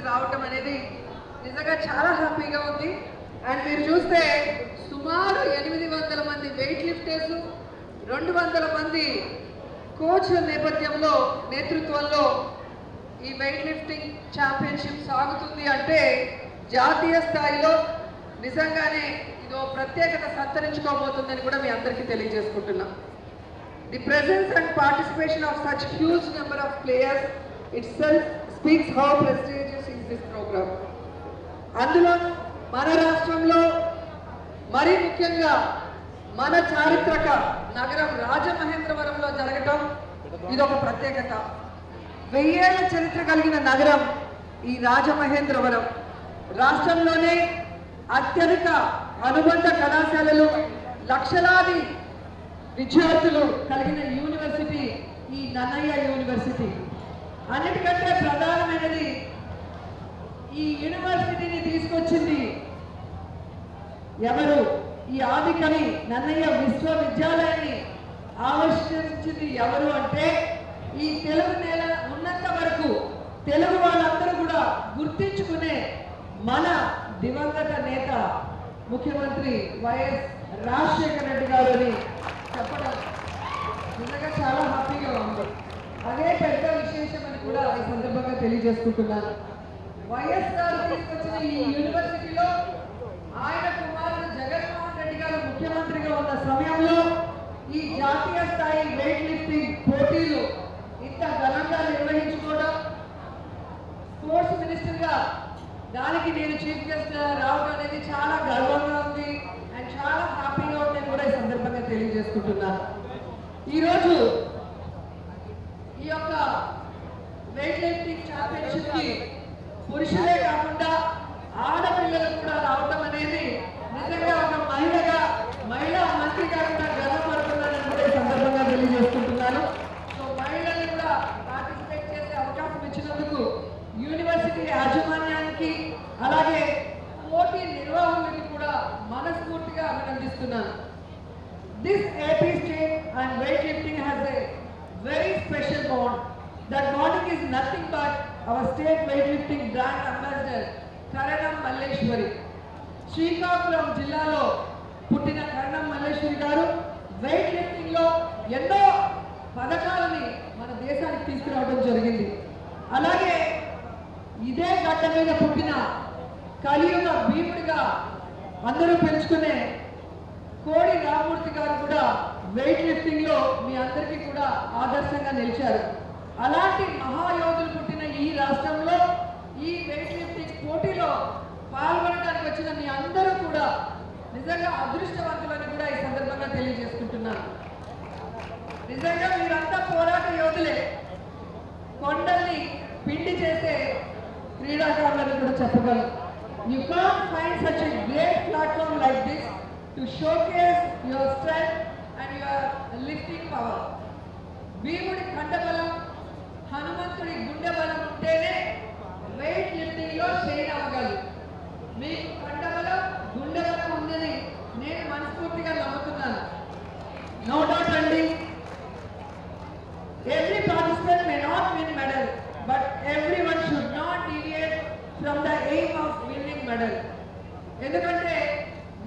రావటం అనేది నిజంగా చాలా హ్యాపీగా ఉంది. అండ్ మీరు చూస్తే సుమారు 800 మంది వెయిట్ లిఫ్టర్స్, 200 మంది కోచ్ నేతృత్వంలో ఈ వెయిట్ లిఫ్టింగ్ ఛాంపియన్షిప్ సాగుతుంది అంటే జాతీయ స్థాయిలో నిజంగానే ఇదో ప్రత్యేకత సంతరించుకోబోతుందని కూడా మీ అందరికీ తెలియజేసుకుంటున్నాం. The presence and participation of such huge number of players itself speaks how prestigious is this program. అందులో మన రాష్ట్రంలో మరి ముఖ్యంగా మన చారిత్రక నగరం రాజమహేంద్రవరంలో జరగటం ఇదొక ప్రత్యేకత. 1000 ఏళ్ల చరిత్ర కలిగిన నగరం ఈ రాజమహేంద్రవరం. రాష్ట్రంలోనే అత్యధిక అనుబంధ కళాశాలలు, లక్షలాది విద్యార్థులు కలిగిన యూనివర్సిటీ ఈ నన్నయ్య యూనివర్సిటీ. అన్నిటికంటే ప్రధానమైనది ఈ యూనివర్సిటీని తీసుకొచ్చింది ఎవరు? ఈ ఆదికవి నన్నయ్య విశ్వవిద్యాలయాన్ని ఆవిష్కరించింది ఎవరు అంటే ఈ తెలుగు నేల ఉన్నంత వరకు తెలుగు వాళ్ళందరూ కూడా గుర్తించుకునే మన దివంగత నేత ముఖ్యమంత్రి వైఎస్ రాజశేఖర రెడ్డి గారు అని చెప్పడం నిజంగా చాలా హ్యాపీగా ఉంది. అదే పెద్ద విశేషం అని కూడా ఈ సందర్భంగా తెలియజేసుకుంటున్నాను. వైఎస్ గారు తీసుకొచ్చిన ఈ యూనివర్సిటీలో ఆయన కుమారుడు జగన్మోహన్ రెడ్డి గారు ముఖ్యమంత్రిగా ఉన్న సమయంలో ఈ జాతీయ స్థాయి వెయిట్ లిఫ్టింగ్ పోటీలు ఇంత ఘనంగా నిర్వహించుకోవడం, స్పోర్ట్స్ మినిస్టర్గా దానికి నేను చీఫ్ గెస్ట్ రావడం అనేది చాలా గర్వంగా ఉంది అండ్ చాలా హ్యాపీగా ఉందని కూడా ఈ సందర్భంగా తెలియజేసుకుంటున్నాను. ఈరోజు ఈ యొక్క వెయిట్ లిఫ్టింగ్ ఛాంపియన్షిప్ కి పురుషులే కాకుండా ఆడపిల్లలు కూడా రావడం అనేది నిజంగా ఒక మహిళా మంత్రిగా కూడా గర్వపడుతున్నానని కూడా ఈ సందర్భంగా తెలియజేసుకుంటున్నాను. సో మహిళలు కూడా పార్టిసిపేట్ చేసే అవకాశం ఇచ్చినందుకు యూనివర్సిటీ యాజమాన్యానికి అలాగే పోటీ నిర్వాహకులకి కూడా మనస్ఫూర్తిగా అభినందిస్తున్నాను. This AP state and weightlifting has a very special bond. That bonding is nothing but our state weightlifting brand ambassador Karanam Malleshwari. Srikakulam జిల్లాలో పుట్టిన కరణం మల్లేశ్వరి గారు వెయిట్ లిఫ్టింగ్ లో ఎన్నో పథకాలని మన దేశానికి తీసుకురావడం జరిగింది. అలాగే ఇదే గడ్డ మీద పుట్టిన కలియుగ భీముడిగా అందరూ పెంచుకునే కోడి రామూర్తి గారు కూడా వెయిట్ లిఫ్టింగ్ లో మీ అందరికీ కూడా ఆదర్శంగా నిలిచారు. అలాంటి మహాయోధులు పుట్టిన ఈ రాష్ట్రంలో ఈ వెయిట్ లిఫ్టింగ్ పోటీలో పాల్గొనడానికి వచ్చిన మీ అందరూ కూడా నిజంగా అదృష్టవంతులని కూడా ఈ సందర్భంగా తెలియజేసుకుంటున్నాను. నిజంగా మీరంతా పోరాట యోధులే. కొండల్ని పిండి చేసే క్రీడాకారులను కూడా చెప్పగలను. You can't find such a great platform like this to showcase your strength and your lifting power. భీముడి కండబలం, హనుమంతుడి గుండె బలం ఉంటేనే వెయిట్ లిఫ్టింగ్ లో షైన్ అవ్వగలరు. మీకు కండబలం, గుండె బలం ఉందని నేను మనస్ఫూర్తిగా నమ్ముతున్నాను. నో డౌట్ అండి. Every participant may not win medal, but everyone should not deviate from the aim of winning medal. ఎందుకంటే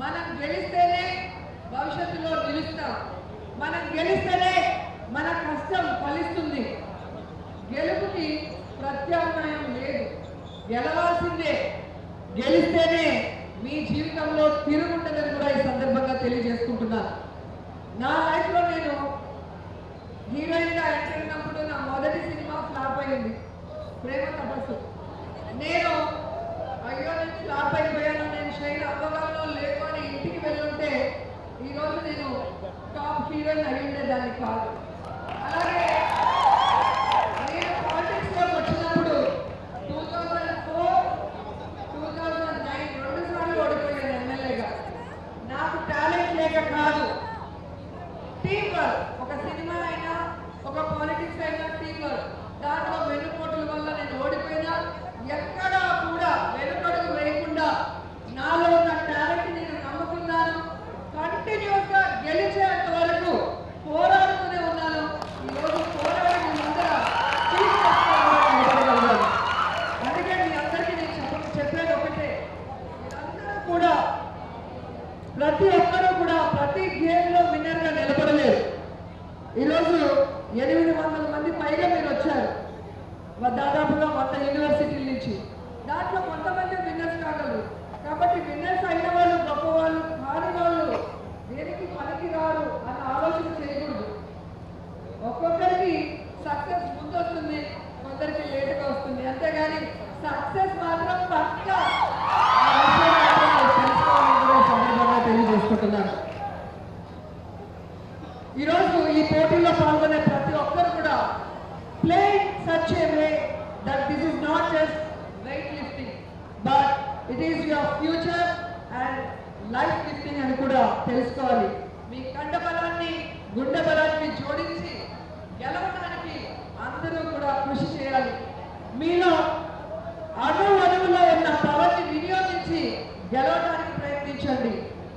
మనం గెలిస్తేనే భవిష్యత్తులో నిలుస్తాం. మనం గెలిస్తేనే మన కష్టం ఫలిస్తుంది. గెలుపుకి ప్రత్యామ్నాయం లేదు, గెలవాల్సిందే. గెలిస్తేనే మీ జీవితంలో తిరుగుంటుందని కూడా ఈ సందర్భంగా తెలియజేసుకుంటున్నాను. నా లైఫ్లో నేను హీరోయిన్గా ఎంటర్ అయినప్పుడు నా మొదటి సినిమా ఫ్లాప్ అయింది, ప్రేమ తపస్సు. నేను అయ్యో నేను ఫ్లాప్ అయిపోయాను, నేను షైన్ అవ్వగలను లేదు అని ఇంటికి వెళ్ళుంటే ఈరోజు నేను టాప్ హీరోయిన్ అయి ఉండేదాన్ని కాదు. అలాగే నేను పాలిటిక్స్లోకి వచ్చినప్పుడు 2004, 2009 2 సార్లు ఓడిపోయాను ఎమ్మెల్యేగా. నాకు టాలెంట్ లేక కాదు, టీం వర్క్. ఒక సినిమా అయినా ఒక పాలిటిక్స్ అయినా టీం వర్క్. దాంట్లో వెన్నుపోటుల వల్ల నేను ఓడిపోయినా ఎక్కడా కూడా వెనుకడుగు వేయకుండా నాలో ఉన్న టాలెంట్ నేను నమ్ముకున్నాను. కంటిన్యూస్ గా గెలిచేంత వరకు పోరాడుతూనే ఉన్నాను. ఈరోజు 100 యూనివర్సిటీల నుంచి. దాంట్లో కొంతమంది విన్నర్స్ కాగలరు. కాబట్టి విన్నర్స్ అయిన వాళ్ళు గొప్పవాళ్ళు, కాని వాళ్ళు దేనికి పనికి రారు అన్న ఆలోచన చేయకూడదు. ఒక్కొక్కరికి సక్సెస్ ముందు వస్తుంది, కొందరికి లేటుగా వస్తుంది. అంతేగాని సక్సెస్ మాత్రం పక్కా తెలుసుకోవాలని సందర్భంగా తెలియజేసుకుంటున్నాను. ఈరోజు ఈ పోటీలో పాల్గొనే ప్రతి ఒక్కరు కూడా play such a way that this is not just weight lifting but it is your future and life lifting అని కూడా తెలుసుకోవాలి. మీ కండ బలాన్ని గుండె బలాన్ని జోడించి గెలవడానికి అందరూ కూడా కృషి చేయాలి. మీలో అణువులో ఉన్న పవర్ని వినియోగించి గెలవడానికి ప్రయత్నించండి.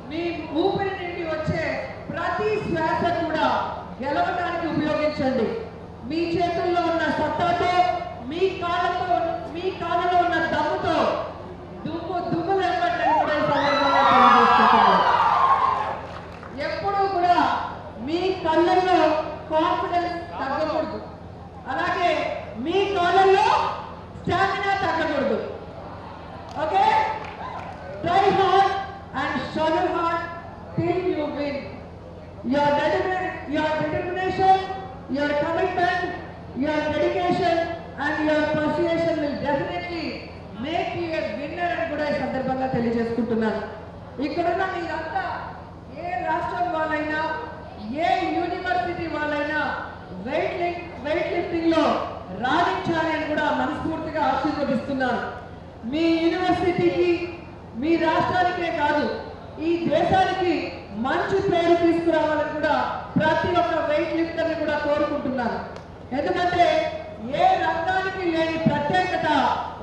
మీ ఊపిరి నుండి వచ్చే ప్రతి శ్వాస కూడా గెలవడానికి ఉపయోగించండి. మీ చేతుల్లో ఉన్న సత్తాతో, మీ కాళ్ళలో ఉన్న దమ్ముతో దుమ్ము లేపండి కూడా తెలియజేసుకుంటున్నారు. ఎప్పుడూ కూడా మీ కళ్ళల్లో కాన్ఫిడెన్స్ తగ్గకూడదు, అలాగే మీ కాళ్ళల్లో స్టామినా తగ్గకూడదు. Okay, try hard and struggle hard till you win. Your determination, your commitment, your dedication and your persuasion will definitely make you a winner అని కూడా ఈ సందర్భంగా తెలియజేసుకుంటున్నాను. ఇక్కడున్న మీరంతా ఏ రాష్ట్రం వాళ్ళైనా, ఏ యూనివర్సిటీ వాళ్ళైనా వెయిట్ లిఫ్టింగ్ లో రాణించాలి అని కూడా మనస్ఫూర్తిగా ఆశీర్వదిస్తున్నాను. మీ యూనివర్సిటీకి, మీ రాష్ట్రానికే కాదు, ఈ దేశానికి మంచి పేరు తీసుకురావాలని కూడా ప్రతి ఒక్క వెయిట్ లిఫ్టర్ని కూడా కోరుకుంటున్నాను. ఎందుకంటే ఏ రంగానికి లేని ప్రత్యేకత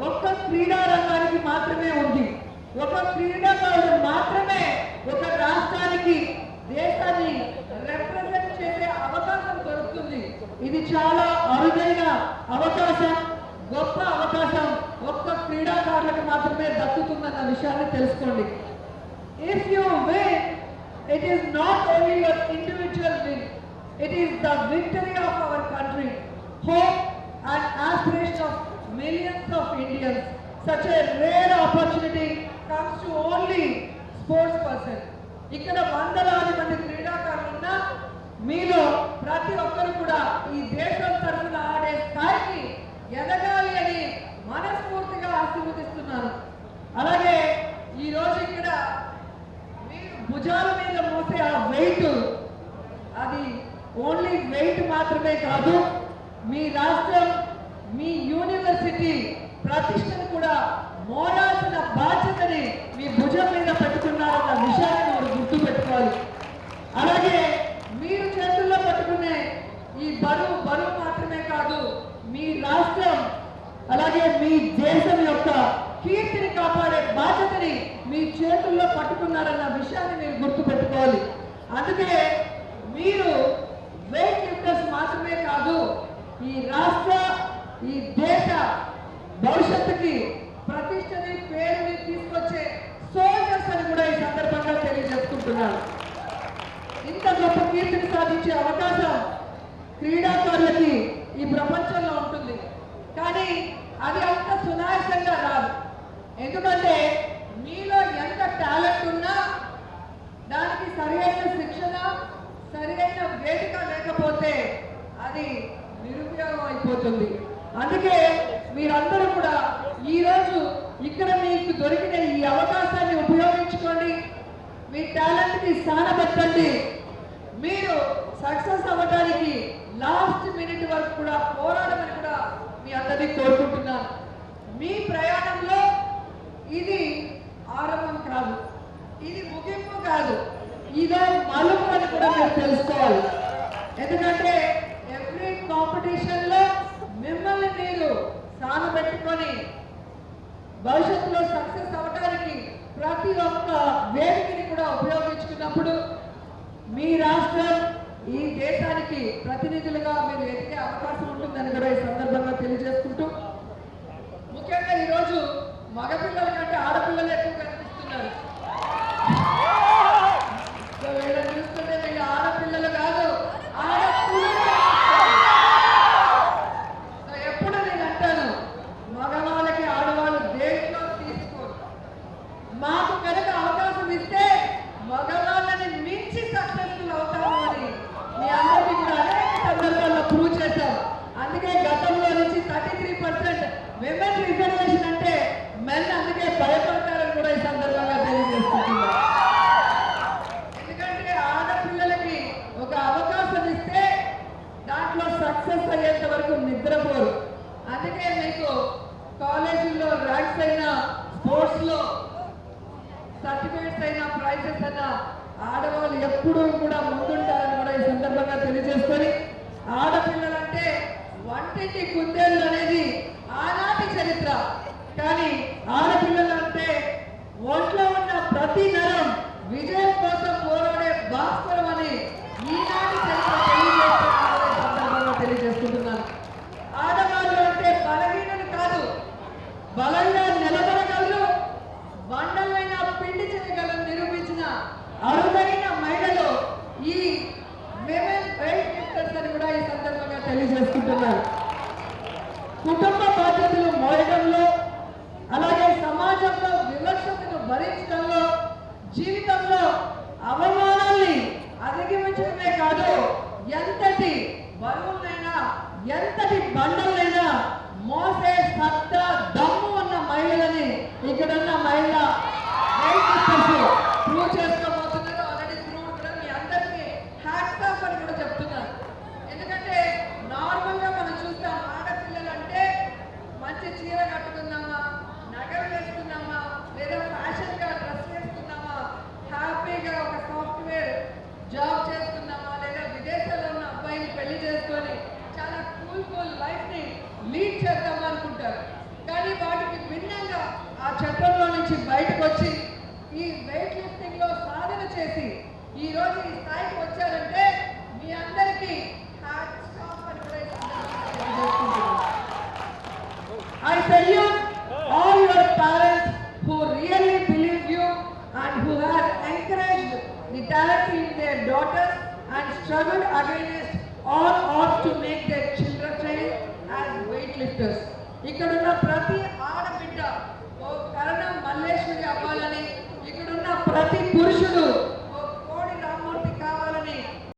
ఒక్క క్రీడా రంగానికి మాత్రమే ఉంది. ఒక క్రీడాకారుడు మాత్రమే ఒక రాష్ట్రానికి, దేశాన్ని రిప్రజెంట్ చేసే అవకాశం దొరుకుతుంది. ఇది చాలా అరుదైన అవకాశం, గొప్ప అవకాశం ఒక్క క్రీడాకారులకు మాత్రమే దక్కుతుందన్న విషయాన్ని తెలుసుకోండి. If you win, it is not only your individual win, it is the victory of our country, hope and aspiration of millions of Indians. Such a rare opportunity comes to only sports person. ఇక్కడ వందలాది మంది క్రీడాకారులు ఉన్నా మీలో ప్రతి ఒక్కరు కూడా ఈ దేశం తరఫున ఆడే స్థాయికి ఎదగాలి అని మనస్ఫూర్తిగా ఆశీర్వదిస్తున్నాను. అలాగే ఈ రోజు ఇక్కడ భుజాల మీద మోసే ఆ వెయిట్, అది ఓన్లీ వెయిట్ మాత్రమే కాదు, మీ రాష్ట్రం, మీ యూనివర్సిటీ ప్రతిష్టను కూడా మోరాల్సిన బాధ్యతని మీ భుజం మీద పెట్టుకున్నారన్న విషయాన్ని మీరు గుర్తు పెట్టుకోవాలి. అలాగే మీరు చేతుల్లో పట్టుకునే ఈ బరువు మాత్రమే కాదు, మీ రాష్ట్రం అలాగే మీ దేశం యొక్క కీర్తిని కాపాడే బాధ్యతని మీ చేతుల్లో పట్టుకున్నారన్న విషయాన్ని మీరు గుర్తుపెట్టుకోవాలి. అందుకే మీరు వెయిట్ లిఫ్టర్స్ మాత్రమే కాదు, ఈ రాష్ట్ర, ఈ దేశ భవిష్యత్తుకి ప్రతిష్టని, పేరుని తీసుకొచ్చే సోల్జర్స్ అని కూడా ఈ సందర్భంగా తెలియజేసుకుంటున్నాను. ఇంత గొప్ప కీర్తిని సాధించే అవకాశం క్రీడాకారులకి ఈ ప్రపంచంలో ఉంటుంది. కానీ అది అంత సునాయాసంగా రాదు. ఎందుకంటే మీలో ఎంత టాలెంట్ ఉన్నా దానికి సరైన శిక్షణ, సరైన వేదిక లేకపోతే అది నిరుపయోగం అయిపోతుంది. అందుకే మీరందరూ కూడా ఈరోజు ఇక్కడ మీకు దొరికిన ఈ అవకాశాన్ని ఉపయోగించుకోండి, మీ టాలెంట్ని స్థానపెట్టండి. మీరు సక్సెస్ అవ్వడానికి లాస్ట్ మినిట్ వరకు కూడా పోరాడమని కూడా మీ అందరినీ కోరుకుంటున్నాను. మీ ప్రయాణంలో ఇది ఆరంభం కాదు, ఇది ముగింపు కాదు, ఇదో మలుపు అని కూడా మీరు తెలుసుకోవాలి. ఎందుకంటే ఎవ్రీ కాంపిటీషన్లో మిమ్మల్ని మీరు సానబెట్టుకొని భవిష్యత్తులో సక్సెస్ అవ్వడానికి ప్రతి ఒక్క వేదికని కూడా ఉపయోగించుకున్నప్పుడు మీ రాష్ట్రం, ఈ దేశానికి ప్రతినిధులుగా మీరు ఎదిగే అవకాశం ఉంటుందని కూడా ఈ సందర్భంగా తెలియజేసుకుంటూ, ముఖ్యంగా ఈరోజు మగపిల్లల కంటే ఆడపిల్లలు ఎక్కువ కనిపిస్తున్నారు. వీళ్ళని చూస్తుంటే వీళ్ళు ఆడపిల్లలు కాదు, ఆడపిల్లలు. ఎప్పుడు నేను అంటాను, సర్టిఫికేట్స్ అయినా ప్రైజెస్ అయినా ఆడవాళ్ళు ఎప్పుడూ కూడా ముందుంటారని కూడా ఈ సందర్భంగా తెలియజేసుకొని, ఆడపిల్లలంటే వంటింటి కుందేళ్ళు అనేది ఆనాటి చరిత్ర. కానీ ఆడపిల్లలంటే ఒంట్లో ఉన్న ప్రతి నరం విజయం కోసం పోరాడే భాస్కరం అని ఈనాటి చరిత్ర తెలియజేసుకుంటున్నాను. ఆడవాళ్ళు అంటే బలహీనలు కాదు, బలంగా నిలబడగలరు, బండలైన పిండి చేయగలను నిరూపించిన అరుదైన మహిళలు ఈ విమెన్ వెయిట్ లిఫ్టర్స్ అని కూడా ఈ సందర్భంగా తెలియజేసుకుంటున్నారు. కుటుంబ బాధ్యతలు మోయడంలో, అలాగే సమాజంలో వివక్షతను భరించడంలో, జీవితంలో అవమానాల్ని అధిగమించడమే కాదు, ఎంతటి బరువులైనా ఎంతటి బండలైనా మోసే సత్తా దమ్ము ఉన్న మహిళలని ఇక్కడున్న మహిళ ప్రూవ్ చేసుకోబోతున్నారు. ఆల్రెడీ ప్రూవ్ కూడా మీ అందరికీ హ్యాట్స్ ఆఫ్ అని కూడా చెప్తున్నారు. ఎందుకంటే నార్మల్గా మనం చూస్తాం, ఆడపిల్లలు అంటే మంచి చీర కట్టుకున్నామా, నగలు వేసుకున్నామా, లేదా ఫ్యాషన్గా డ్రెస్ వేసుకున్నామా, హ్యాపీగా ఒక సాఫ్ట్వేర్ జాబ్ చేస్తున్నామా, లేదా విదేశాల్లో ఉన్న అబ్బాయిని పెళ్లి చేసుకొని చాలా కూల్ లైఫ్ని లీడ్ చేద్దాం అనుకుంటారు. కానీ వాటికి భిన్నంగా ఆ చట్టంలో నుంచి బయటకు వచ్చి ఈ వెయిట్ లిఫ్టింగ్ లో సాధన చేసి ఈ రోజు ఈ స్థాయికి వచ్చారంటే మీ అందరికీ హ్యాట్స్ ఆఫ్ అని కూడా తెలియజేసుకుంటున్నాను. I salute all your parents who really believe you and who have encouraged the talent in their daughters and struggled against all odds to make their children train as weightlifters. ఇక్కడున్న ప్రతి ఆడబిడ్డ ఓ కరణం మల్లేశ్వరి అవ్వాలని, ఇక్కడున్న ప్రతి పురుషుడు